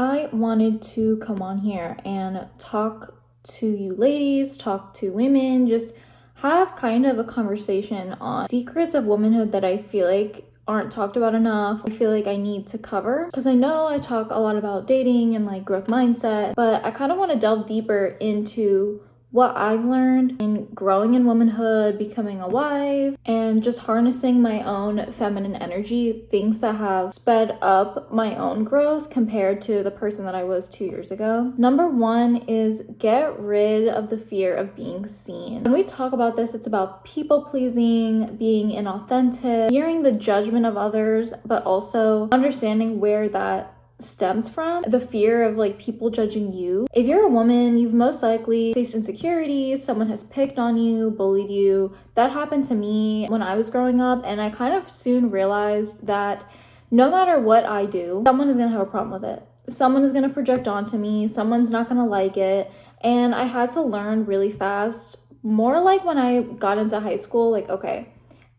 I wanted to come on here and talk to you ladies, talk to women, just have kind of a conversation on secrets of womanhood that I feel like aren't talked about enough. I feel like I need to cover because I know I talk a lot about dating and like growth mindset, but I kind of want to delve deeper into what I've learned in growing in womanhood, becoming a wife, and just harnessing my own feminine energy, things that have sped up my own growth compared to the person that I was 2 years ago. Number one is get rid of the fear of being seen. When we talk about this, it's about people pleasing, being inauthentic, fearing the judgment of others, but also understanding where that stems from, the fear of like people judging you. If you're a woman, you've most likely faced insecurities, someone has picked on you, bullied you. That happened to me when I was growing up, and I kind of soon realized that no matter what I do, someone is gonna have a problem with it. Someone is gonna project onto me, someone's not gonna like it, and I had to learn really fast, more like when I got into high school, like, okay,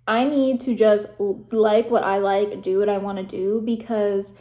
I need to just like what I like, do what I want to do, because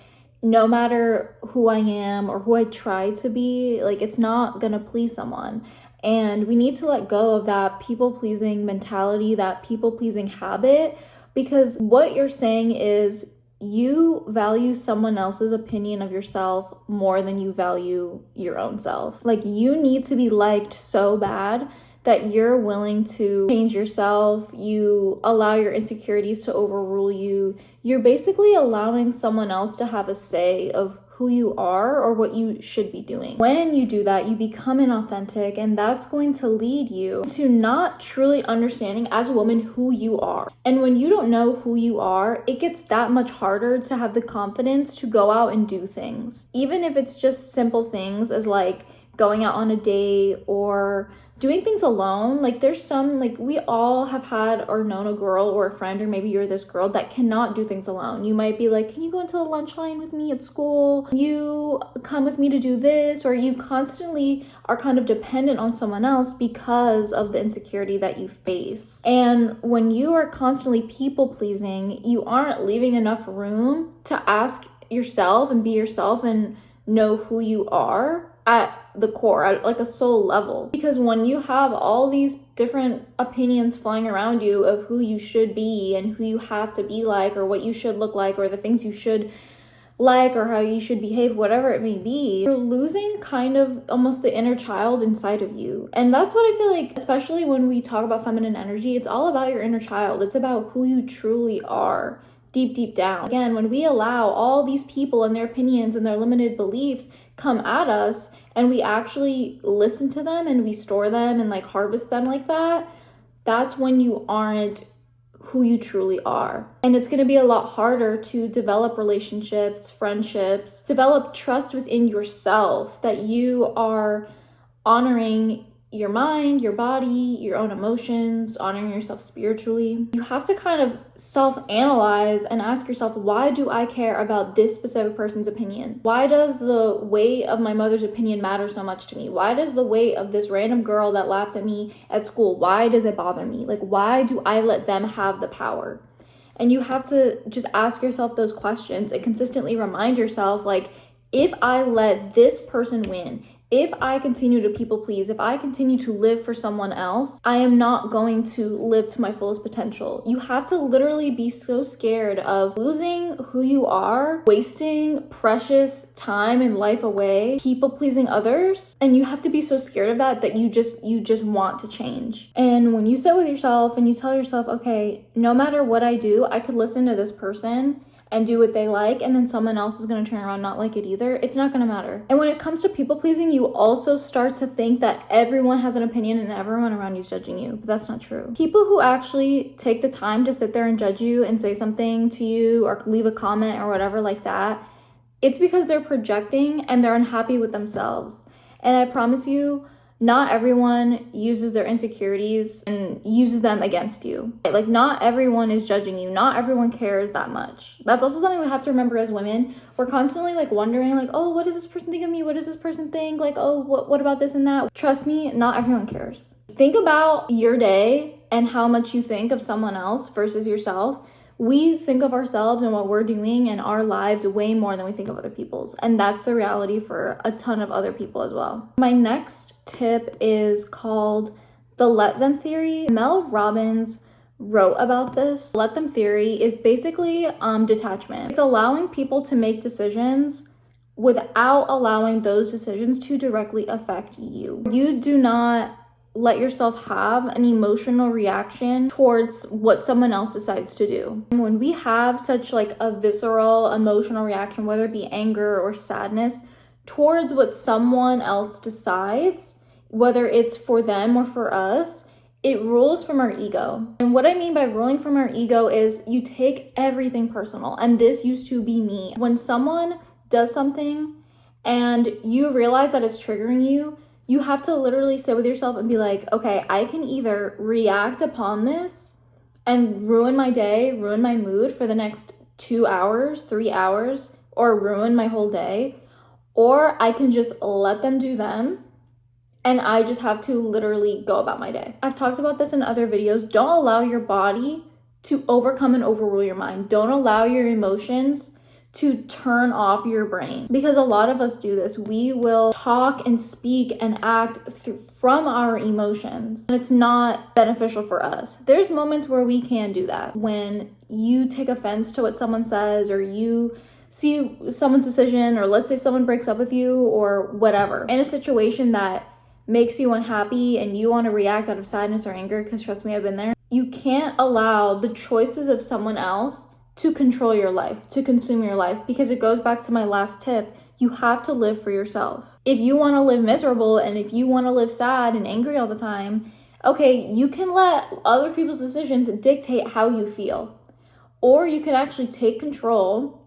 no matter who I am or who I try to be, like, it's not gonna please someone. And we need to let go of that people-pleasing mentality, that people-pleasing habit, because what you're saying is you value someone else's opinion of yourself more than you value your own self. Like, you need to be liked so bad that you're willing to change yourself, you allow your insecurities to overrule you. You're basically allowing someone else to have a say of who you are or what you should be doing. When you do that, you become inauthentic, and that's going to lead you to not truly understanding as a woman who you are. And when you don't know who you are, it gets that much harder to have the confidence to go out and do things. Even if it's just simple things as like going out on a date or doing things alone. Like, there's some, like, we all have had or known a girl or a friend, or maybe you're this girl that cannot do things alone. You might be like, can you go into the lunch line with me at school? You come with me to do this, or you constantly are kind of dependent on someone else because of the insecurity that you face. And when you are constantly people pleasing, you aren't leaving enough room to ask yourself and be yourself and know who you are at the core, at like a soul level. Because when you have all these different opinions flying around you of who you should be and who you have to be like, or what you should look like, or the things you should like, or how you should behave, whatever it may be, you're losing kind of almost the inner child inside of you. And that's what I feel like, especially when we talk about feminine energy, it's all about your inner child. It's about who you truly are deep down. Again, when we allow all these people and their opinions and their limited beliefs come at us, and we actually listen to them and we store them and like harvest them like that, that's when you aren't who you truly are. And it's going to be a lot harder to develop relationships, friendships, develop trust within yourself, that you are honoring your mind, your body, your own emotions, honoring yourself spiritually. You have to kind of self-analyze and ask yourself, why do I care about this specific person's opinion? Why does the weight of my mother's opinion matter so much to me? Why does the weight of this random girl that laughs at me at school, why does it bother me? Like, why do I let them have the power? And you have to just ask yourself those questions and consistently remind yourself, like, if I let this person win, if I continue to people please, if I continue to live for someone else, I am not going to live to my fullest potential. You have to literally be so scared of losing who you are, wasting precious time and life away, people pleasing others. And you have to be so scared of that you just want to change. And when you sit with yourself and you tell yourself, okay, no matter what I do, I could listen to this person and do what they like, and then someone else is going to turn around and not like it either, it's not going to matter. And when it comes to people pleasing, you also start to think that everyone has an opinion and everyone around you is judging you, but that's not true. People who actually take the time to sit there and judge you and say something to you or leave a comment or whatever like that, it's because they're projecting and they're unhappy with themselves. And I promise you, not everyone uses their insecurities and uses them against you. Like, not everyone is judging you. Not everyone cares that much. That's also something we have to remember as women. We're constantly like wondering, like, oh, what does this person think of me? What does this person think? Like, oh, what about this and that? Trust me, not everyone cares. Think about your day and how much you think of someone else versus yourself. we think of ourselves and what we're doing and our lives way more than we think of other people's. And that's the reality for a ton of other people as well. My next tip is called the let them theory. Mel Robbins wrote about this. Let them theory is basically detachment. It's allowing people to make decisions without allowing those decisions to directly affect you. You do not let yourself have an emotional reaction towards what someone else decides to do. When we have such like a visceral emotional reaction, whether it be anger or sadness, towards what someone else decides, whether it's for them or for us, it rules from our ego. And what I mean by ruling from our ego is you take everything personal. And this used to be me. When someone does something and you realize that it's triggering you, you have to literally sit with yourself and be like, okay, I can either react upon this and ruin my day, ruin my mood for the next 2 hours, 3 hours, or ruin my whole day, or I can just let them do them and I just have to literally go about my day. I've talked about this in other videos. Don't allow your body to overcome and overrule your mind. Don't allow your emotions to turn off your brain, because a lot of us do this. We will talk and speak and act from our emotions, and it's not beneficial for us. There's moments where we can do that. When you take offense to what someone says, or you see someone's decision, or let's say someone breaks up with you or whatever, in a situation that makes you unhappy and you want to react out of sadness or anger, because trust me, I've been there. You can't allow the choices of someone else to control your life, to consume your life, because it goes back to my last tip. You have to live for yourself. If you want to live miserable and if you want to live sad and angry all the time, okay, you can let other people's decisions dictate how you feel. Or you can actually take control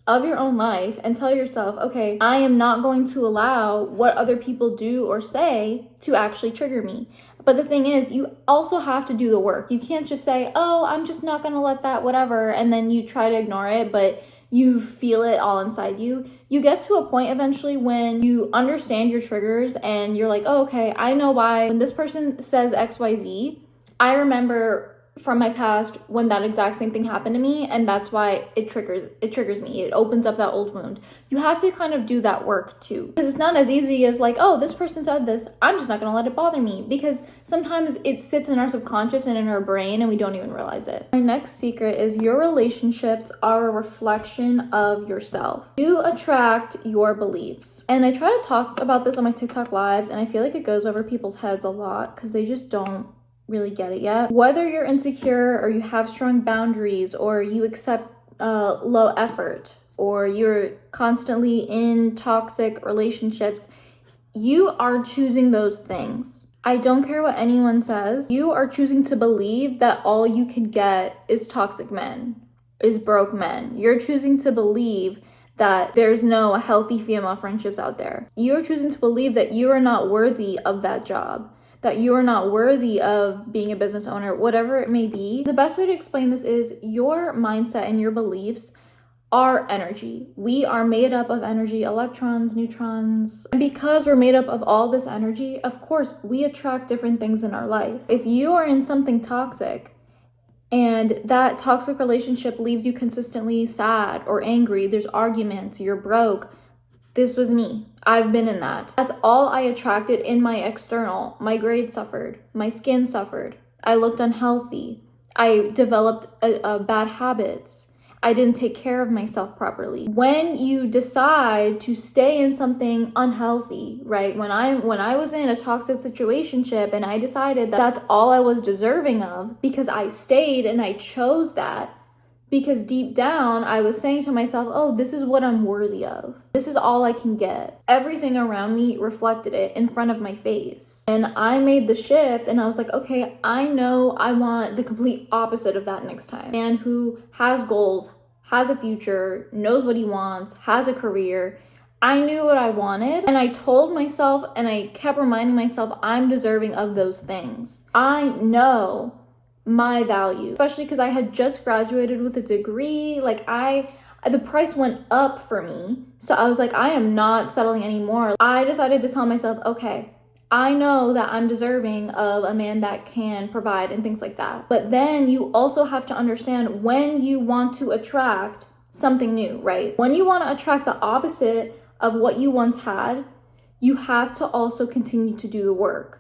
of your own life and tell yourself, okay, I am not going to allow what other people do or say to actually trigger me. But the thing is, you also have to do the work. You can't just say, oh, I'm just not going to let that, whatever, and then you try to ignore it, but you feel it all inside you. You get to a point eventually when you understand your triggers and you're like, oh, okay, I know why when this person says XYZ, I remember from my past when that exact same thing happened to me, and that's why it triggers me. It opens up that old wound. You have to kind of do that work too, because it's not as easy as like, oh, this person said this, I'm just not gonna let it bother me, because sometimes it sits in our subconscious and in our brain and we don't even realize it. My next secret is your relationships are a reflection of yourself. You attract your beliefs. And I try to talk about this on my TikTok lives, and I feel like it goes over people's heads a lot because they just don't really get it yet. Whether you're insecure or you have strong boundaries, or you accept low effort, or you're constantly in toxic relationships, you are choosing those things. I don't care what anyone says. You are choosing to believe that all you can get is toxic men, is broke men. You're choosing to believe that there's no healthy female friendships out there. You're choosing to believe that you are not worthy of that job, that you are not worthy of being a business owner, whatever it may be. The best way to explain this is your mindset and your beliefs are energy. We are made up of energy, electrons, neutrons. And because we're made up of all this energy, of course, we attract different things in our life. If you are in something toxic and that toxic relationship leaves you consistently sad or angry, there's arguments, you're broke, this was me. I've been in that. That's all I attracted in my external. My grades suffered. My skin suffered. I looked unhealthy. I developed bad habits. I didn't take care of myself properly. When you decide to stay in something unhealthy, right? When I was in a toxic situationship and I decided that that's all I was deserving of, because I stayed and I chose that, because deep down, I was saying to myself, oh, this is what I'm worthy of. This is all I can get. Everything around me reflected it in front of my face. And I made the shift and I was like, okay, I know I want the complete opposite of that next time. A man who has goals, has a future, knows what he wants, has a career. I knew what I wanted, and I told myself and I kept reminding myself I'm deserving of those things. I know my value, especially because I had just graduated with a degree. Like the price went up for me. So I was like, I am not settling anymore. I decided to tell myself, okay, I know that I'm deserving of a man that can provide and things like that. But then you also have to understand when you want to attract something new, right? When you want to attract the opposite of what you once had, you have to also continue to do the work.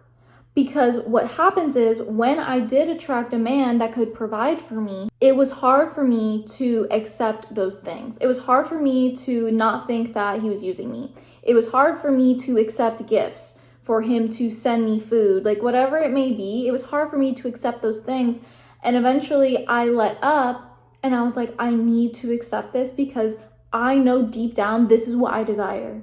Because what happens is when I did attract a man that could provide for me, it was hard for me to accept those things. It was hard for me to not think that he was using me. It was hard for me to accept gifts, for him to send me food, like whatever it may be. It was hard for me to accept those things. And eventually I let up and I was like, I need to accept this because I know deep down this is what I desire.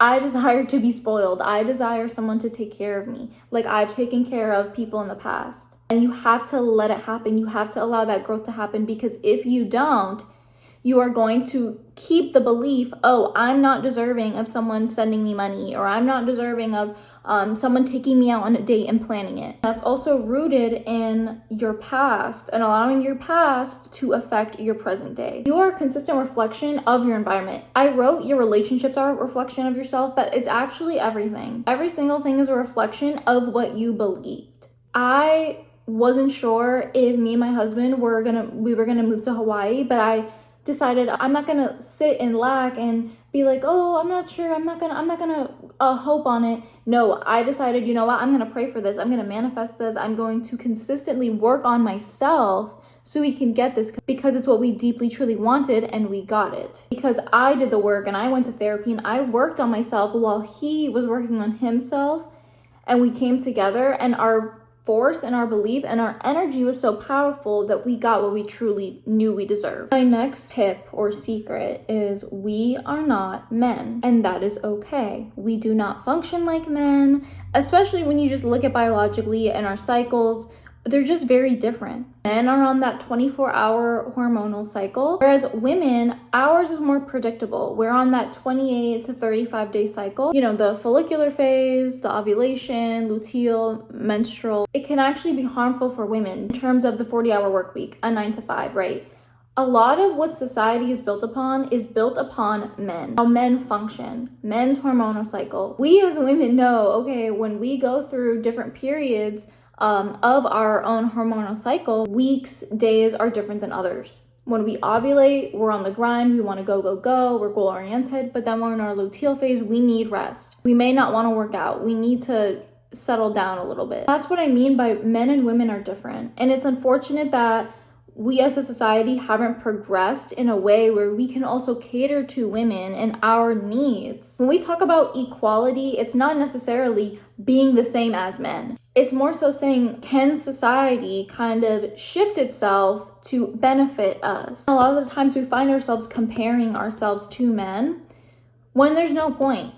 I desire to be spoiled. I desire someone to take care of me, like I've taken care of people in the past. And you have to let it happen. You have to allow that growth to happen, because if you don't, you are going to keep the belief, oh, I'm not deserving of someone sending me money, or I'm not deserving of someone taking me out on a date and planning it. That's also rooted in your past and allowing your past to affect your present day. You are a consistent reflection of your environment. I wrote your relationships are a reflection of yourself, but it's actually everything. Every single thing is a reflection of what you believed. I wasn't sure if me and my husband we were gonna move to Hawaii, but I decided I'm not gonna sit and lack and be like, oh, I'm not sure, I'm not gonna hope on it. No, I decided, you know what, I'm gonna pray for this, I'm gonna manifest this, I'm going to consistently work on myself so we can get this, because it's what we deeply truly wanted, and we got it. Because I did the work and I went to therapy and I worked on myself while he was working on himself, and we came together, and our force and our belief and our energy was so powerful that we got what we truly knew we deserved. My next tip or secret is we are not men, and that is okay. We do not function like men, especially when you just look at biologically and our cycles. They're just very different. Men are on that 24-hour hormonal cycle, whereas women, ours is more predictable. We're on that 28 to 35-day cycle. You know, the follicular phase, the ovulation, luteal, menstrual. It can actually be harmful for women in terms of the 40-hour work week, a 9 to 5, right? A lot of what society is built upon men, how men function, men's hormonal cycle. We as women know, okay, when we go through different periods of our own hormonal cycle, weeks, days are different than others. When we ovulate, we're on the grind, we want to go, we're goal oriented, but then we're in our luteal phase, we need rest. We may not want to work out, we need to settle down a little bit. That's what I mean by men and women are different. And it's unfortunate that we as a society haven't progressed in a way where we can also cater to women and our needs. When we talk about equality, it's not necessarily being the same as men. It's more so saying, can society kind of shift itself to benefit us? A lot of the times we find ourselves comparing ourselves to men when there's no point.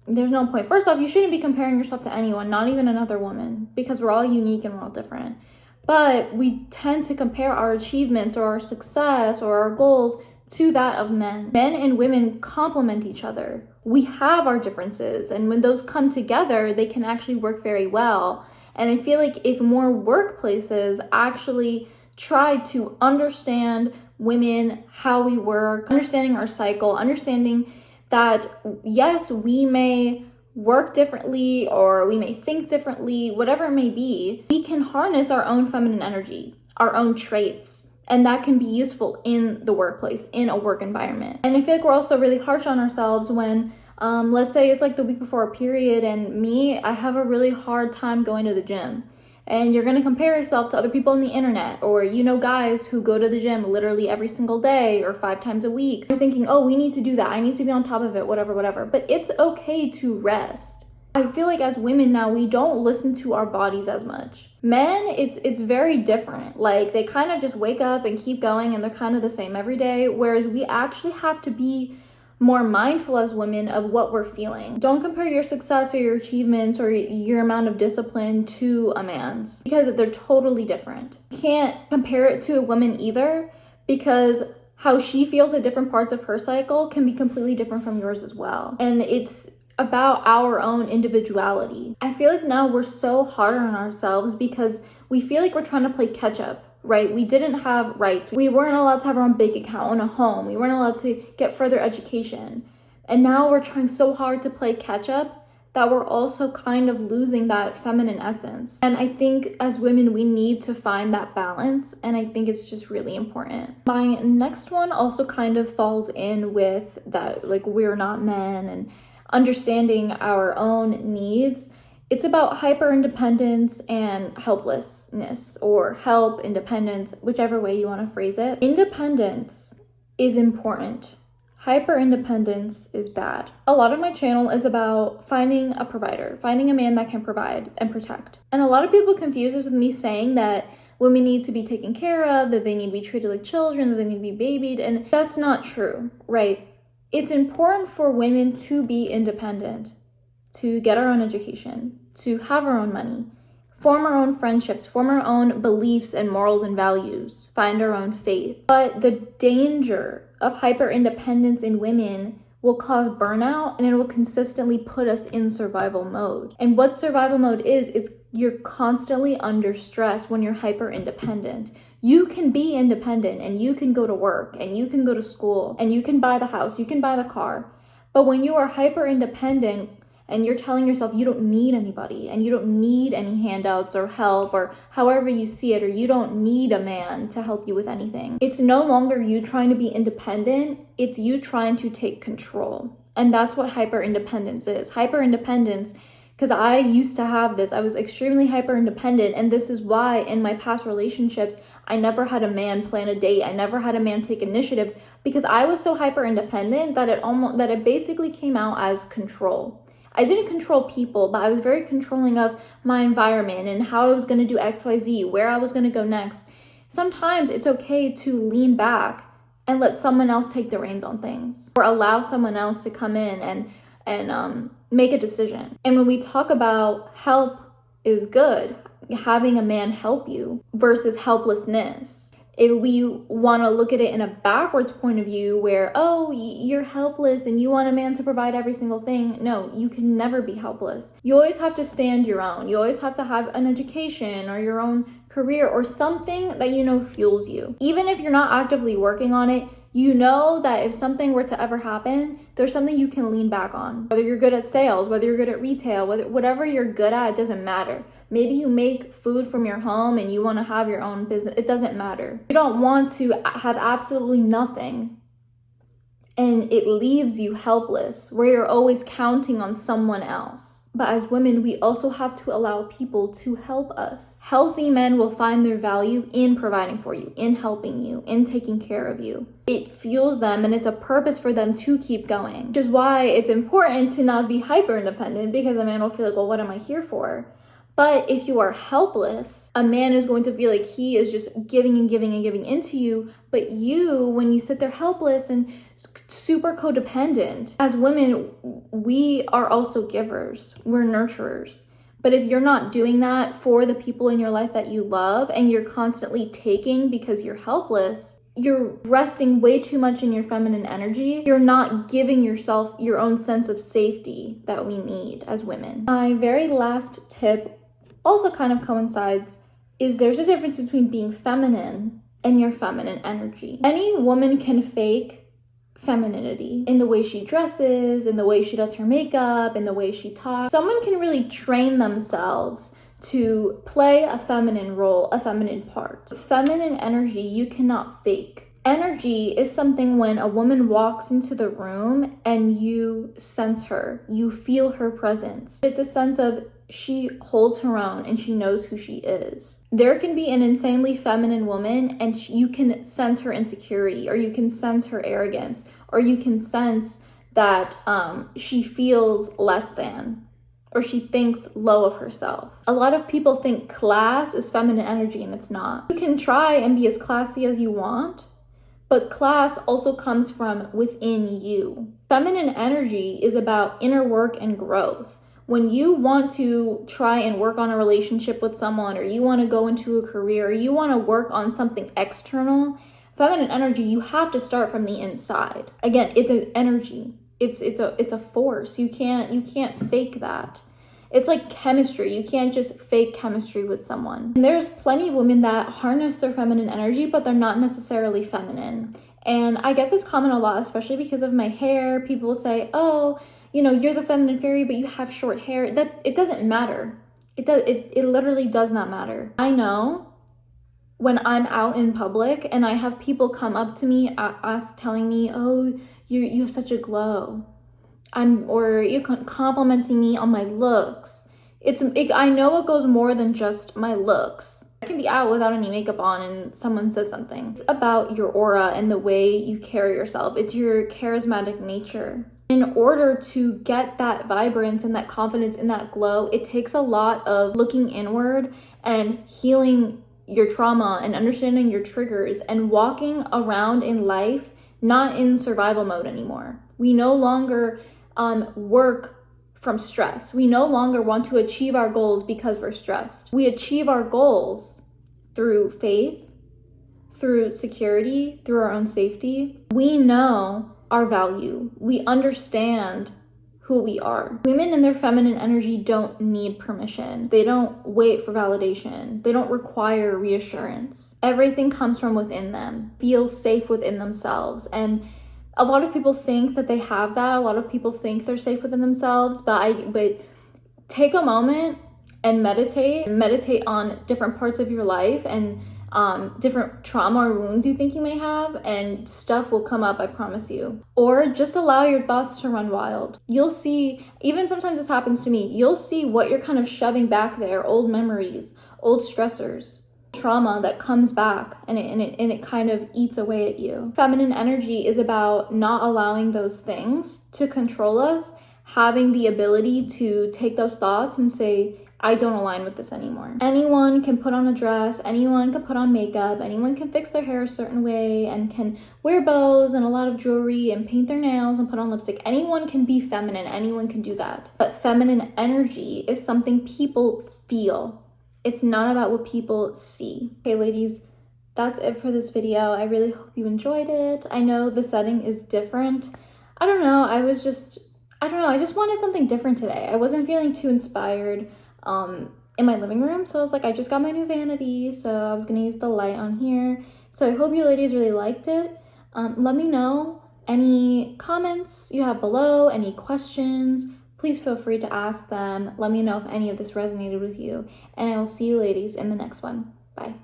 There's no point. First off, you shouldn't be comparing yourself to anyone, not even another woman, because we're all unique and we're all different. But we tend to compare our achievements or our success or our goals to that of men. Men and women complement each other. We have our differences, and when those come together, they can actually work very well. And I feel like if more workplaces actually tried to understand women, how we work, understanding our cycle, understanding that yes, we may work differently or we may think differently, whatever it may be, we can harness our own feminine energy, our own traits, and that can be useful in the workplace, in a work environment. And I feel like we're also really harsh on ourselves when let's say it's like the week before a period, and I have a really hard time going to the gym. And you're going to compare yourself to other people on the internet, or guys who go to the gym literally every single day or 5 times a week. You're thinking, oh, we need to do that, I need to be on top of it, whatever. But it's okay to rest. I feel like as women now, we don't listen to our bodies as much. Men, it's very different. Like, they kind of just wake up and keep going, and they're kind of the same every day, whereas we actually have to be more mindful as women of what we're feeling. Don't compare your success or your achievements or your amount of discipline to a man's, because they're totally different. You can't compare it to a woman either, because how she feels at different parts of her cycle can be completely different from yours as well. And it's about our own individuality. I feel like now we're so hard on ourselves because we feel like we're trying to play catch up. Right? We didn't have rights. We weren't allowed to have our own bank account, own a home. We weren't allowed to get further education. And now we're trying so hard to play catch up that we're also kind of losing that feminine essence. And I think as women, we need to find that balance. And I think it's just really important. My next one also kind of falls in with that, like, we're not men and understanding our own needs. It's about hyper independence and helplessness, or help, independence, whichever way you want to phrase it. Independence is important. Hyper independence is bad. A lot of my channel is about finding a provider, finding a man that can provide and protect. And a lot of people confuse this with me saying that women need to be taken care of, that they need to be treated like children, that they need to be babied. And that's not true, right? It's important for women to be independent, to get our own education, to have our own money, form our own friendships, form our own beliefs and morals and values, find our own faith. But the danger of hyper independence in women will cause burnout, and it will consistently put us in survival mode. And what survival mode is you're constantly under stress when you're hyper independent. You can be independent and you can go to work and you can go to school and you can buy the house, you can buy the car. But when you are hyper independent, and you're telling yourself you don't need anybody and you don't need any handouts or help or however you see it, or you don't need a man to help you with anything, it's no longer you trying to be independent, it's you trying to take control. And that's what hyper independence is. Hyper independence, because I used to have this, I was extremely hyper independent, and this is why in my past relationships I never had a man plan a date, I never had a man take initiative, because I was so hyper independent that it basically came out as control. I didn't control people, but I was very controlling of my environment and how I was going to do XYZ, where I was going to go next. Sometimes it's okay to lean back and let someone else take the reins on things, or allow someone else to come in and make a decision. And when we talk about help is good, having a man help you versus helplessness, if we want to look at it in a backwards point of view where, oh, you're helpless and you want a man to provide every single thing. No, you can never be helpless. You always have to stand your own. You always have to have an education or your own career or something that you know fuels you. Even if you're not actively working on it, you know that if something were to ever happen, there's something you can lean back on. Whether you're good at sales, whether you're good at retail, whatever you're good at, it doesn't matter. Maybe you make food from your home and you want to have your own business. It doesn't matter. You don't want to have absolutely nothing and it leaves you helpless, where you're always counting on someone else. But as women, we also have to allow people to help us. Healthy men will find their value in providing for you, in helping you, in taking care of you. It fuels them and it's a purpose for them to keep going, which is why it's important to not be hyper independent, because a man will feel like, well, what am I here for? But if you are helpless, a man is going to feel like he is just giving and giving and giving into you. But you, when you sit there helpless and super codependent, as women, we are also givers. We're nurturers. But if you're not doing that for the people in your life that you love, and you're constantly taking because you're helpless, you're resting way too much in your feminine energy. You're not giving yourself your own sense of safety that we need as women. My very last tip also kind of coincides, is there's a difference between being feminine and your feminine energy. Any woman can fake femininity in the way she dresses, in the way she does her makeup, in the way she talks. Someone can really train themselves to play a feminine role, a feminine part. Feminine energy, you cannot fake. Energy is something when a woman walks into the room and you sense her, you feel her presence. It's a sense of she holds her own and she knows who she is. There can be an insanely feminine woman and you can sense her insecurity, or you can sense her arrogance, or you can sense that she feels less than, or she thinks low of herself. A lot of people think class is feminine energy, and it's not. You can try and be as classy as you want, but class also comes from within you. Feminine energy is about inner work and growth. When you want to try and work on a relationship with someone, or you want to go into a career, or you want to work on something external, feminine energy, you have to start from the inside. Again, it's an energy. It's a force. You can't fake that. It's like chemistry. You can't just fake chemistry with someone. And there's plenty of women that harness their feminine energy, but they're not necessarily feminine. And I get this comment a lot, especially because of my hair. People say, oh, you know, you're the feminine fairy, but you have short hair. That it doesn't matter. It literally does not matter. I know when I'm out in public and I have people come up to me, telling me, oh, you have such a glow. Or you complimenting me on my looks. I know it goes more than just my looks. I can be out without any makeup on and someone says something. It's about your aura and the way you carry yourself. It's your charismatic nature. In order to get that vibrance and that confidence and that glow, it takes a lot of looking inward and healing your trauma and understanding your triggers and walking around in life not in survival mode anymore. We no longer work from stress. We no longer want to achieve our goals because we're stressed. We achieve our goals through faith, through security, through our own safety. We know our value. We understand who we are. Women in their feminine energy don't need permission. They don't wait for validation. They don't require reassurance. Everything comes from within them. Feel safe within themselves. And a lot of people think that they have that. A lot of people think they're safe within themselves, but take a moment and meditate on different parts of your life and different trauma or wounds you think you may have, and stuff will come up, I promise you. Or just allow your thoughts to run wild. You'll see, even sometimes this happens to me, you'll see what you're kind of shoving back there, old memories, old stressors, trauma that comes back, and it kind of eats away at you. Feminine energy is about not allowing those things to control us, having the ability to take those thoughts and say, I don't align with this anymore. Anyone can put on a dress, anyone can put on makeup, anyone can fix their hair a certain way and can wear bows and a lot of jewelry and paint their nails and put on lipstick. Anyone can be feminine, anyone can do that. But feminine energy is something people feel. It's not about what people see. Okay, ladies, that's it for this video. I really hope you enjoyed it. I know the setting is different. I don't know, I just wanted something different today. I wasn't feeling too inspired in my living room, so I was like, I just got my new vanity, so I was gonna use the light on here. So I hope you ladies really liked it. Let me know any comments you have below, any questions. Please feel free to ask them. Let me know if any of this resonated with you, and I will see you ladies in the next one. Bye.